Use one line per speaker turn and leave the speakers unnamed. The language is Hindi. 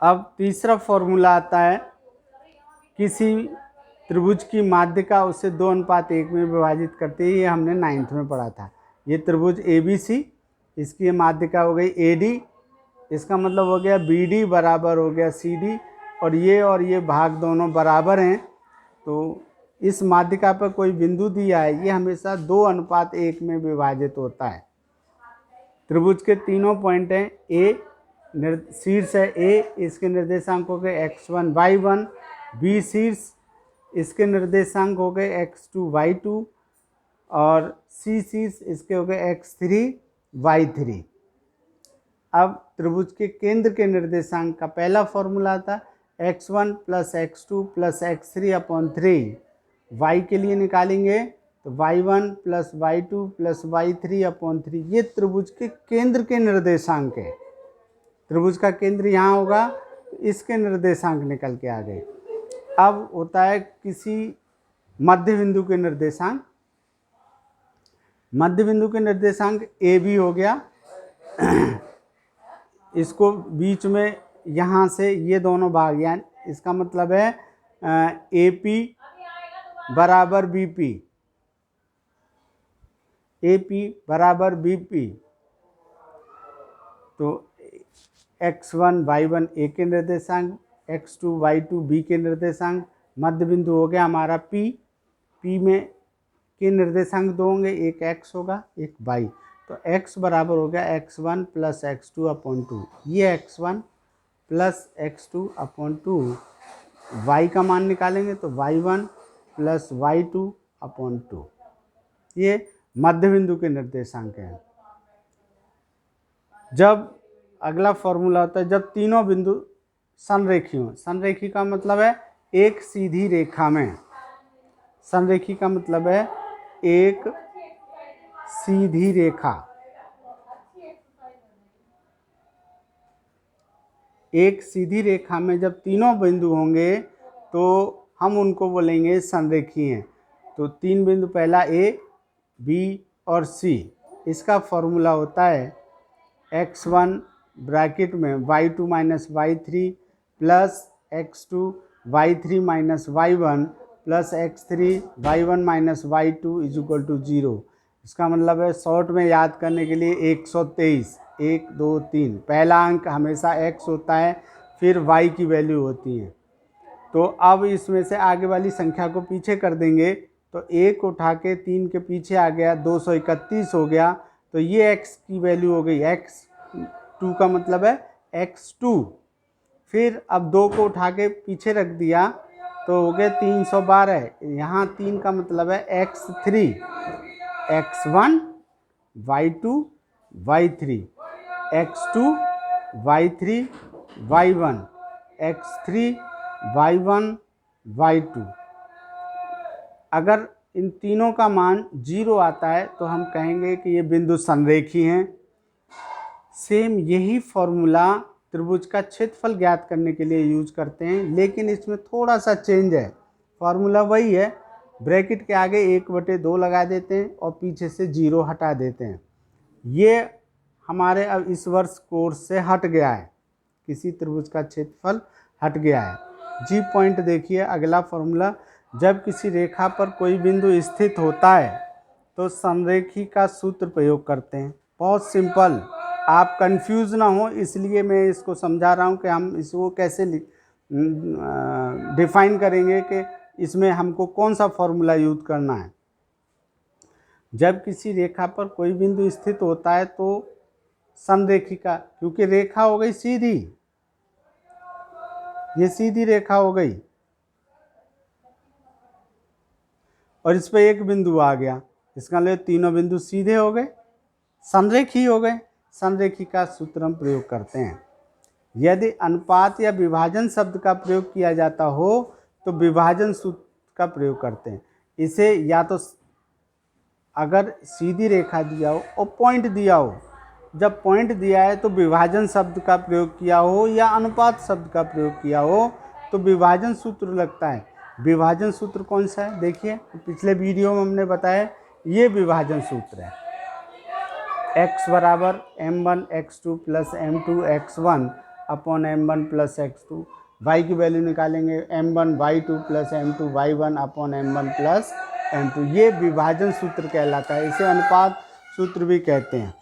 अब तीसरा फॉर्मूला आता है, किसी त्रिभुज की माध्यिका उसे 2:1 में विभाजित करती है। ये हमने 9th में पढ़ा था। ये त्रिभुज ABC, इसकी माध्यिका हो गई AD, इसका मतलब हो गया BD बराबर हो गया CD, और ये भाग दोनों बराबर हैं। तो इस माध्यिका पर कोई बिंदु दिया है, ये हमेशा 2:1 में विभाजित होता है। त्रिभुज के तीनों पॉइंट हैं, A शीर्ष है A, इसके निर्देशांक हो गए x1 y1, B शीर्ष, इसके निर्देशांक हो गए x2 y2, और C शीर्ष, इसके हो गए x3 y3। अब त्रिभुज के केंद्र के निर्देशांक का पहला फॉर्मूला था x1 + x2 + x3/3, y के लिए निकालेंगे तो y1 + y2 + y3/3। ये त्रिभुज के केंद्र के निर्देशांक है। त्रिभुज का केंद्र यहाँ होगा, इसके निर्देशांक निकल के आ गए। अब होता है किसी मध्य बिंदु के निर्देशांक। मध्य बिंदु के निर्देशांक AB हो गया, इसको बीच में यहाँ से ये दोनों भाग, यानी इसका मतलब है AP बराबर BP, AP बराबर BP। तो x1 y1 A के निर्देशांक, x2 y2 B के निर्देशांक, मध्य बिंदु हो गया हमारा P में के निर्देशांक दो होंगे, एक x होगा एक y। तो x बराबर हो गया x1 + x2/2, ये x1 + x2/2। y का मान निकालेंगे तो y1 + y2/2। ये मध्य बिंदु के निर्देशांक हैं। जब अगला फॉर्मूला होता है, जब तीनों बिंदु संरेखी हों। संरेखी का मतलब है एक सीधी रेखा में, संरेखी का मतलब है एक सीधी रेखा, एक सीधी रेखा में जब तीनों बिंदु होंगे तो हम उनको बोलेंगे संरेखी हैं। तो तीन बिंदु, पहला A, B और C, इसका फॉर्मूला होता है x1 ब्रैकेट में y2 - y3 + x2 y3 - y1 + x3 y1 - y2 = 0। इसका मतलब है शॉर्ट में याद करने के लिए 123, 1 2 3, पहला अंक हमेशा x होता है, फिर y की वैल्यू होती है। तो अब इसमें से आगे वाली संख्या को पीछे कर देंगे, तो 1 उठा के 3 के पीछे आ गया, 231 हो गया। तो ये x की वैल्यू हो गई, x2 का मतलब है x2। फिर अब 2 को उठा के पीछे रख दिया तो हो गया 312। यहाँ 3 का मतलब है x3, x1 y2 y3, x2 y3 y1, x3 y1 y2। अगर इन तीनों का मान 0 आता है तो हम कहेंगे कि ये बिंदु संरेखी हैं। सेम यही फॉर्मूला त्रिभुज का क्षेत्रफल ज्ञात करने के लिए यूज करते हैं, लेकिन इसमें थोड़ा सा चेंज है। फॉर्मूला वही है, ब्रैकेट के आगे 1/2 लगा देते हैं और पीछे से 0 हटा देते हैं। ये हमारे अब इस वर्ष कोर्स से हट गया है, किसी त्रिभुज का क्षेत्रफल हट गया है। जी पॉइंट देखिए, अगला फॉर्मूला, जब किसी रेखा पर कोई बिंदु स्थित होता है तो संरेखी का सूत्र प्रयोग करते हैं। बहुत सिंपल, आप कंफ्यूज ना हो इसलिए मैं इसको समझा रहा हूँ कि हम इसको कैसे डिफाइन करेंगे कि इसमें हमको कौन सा फॉर्मूला यूज करना है। जब किसी रेखा पर कोई बिंदु स्थित होता है तो संरेखी का, क्योंकि रेखा हो गई सीधी, ये सीधी रेखा हो गई और इस पर एक बिंदु आ गया, इसका मतलब तीनों बिंदु सीधे हो गए, संरेखी हो गए। संरेखी का सूत्र हम प्रयोग करते हैं। यदि अनुपात या विभाजन शब्द का प्रयोग किया जाता हो तो विभाजन सूत्र का प्रयोग करते हैं। इसे या तो अगर सीधी रेखा दिया हो और पॉइंट दिया हो, जब पॉइंट दिया है तो विभाजन शब्द का प्रयोग किया हो या अनुपात शब्द का प्रयोग किया हो तो विभाजन सूत्र लगता है। विभाजन सूत्र कौन सा है देखिए, पिछले वीडियो में हमने बताया, ये विभाजन सूत्र है। x बराबर m1 x2 + m2 x1 upon m1 plus x2। y की वैल्यू निकालेंगे m1 y2 plus m2 y1 upon m1 plus m2। ये विभाजन सूत्र कहलाता है, इसे अनुपात सूत्र भी कहते हैं।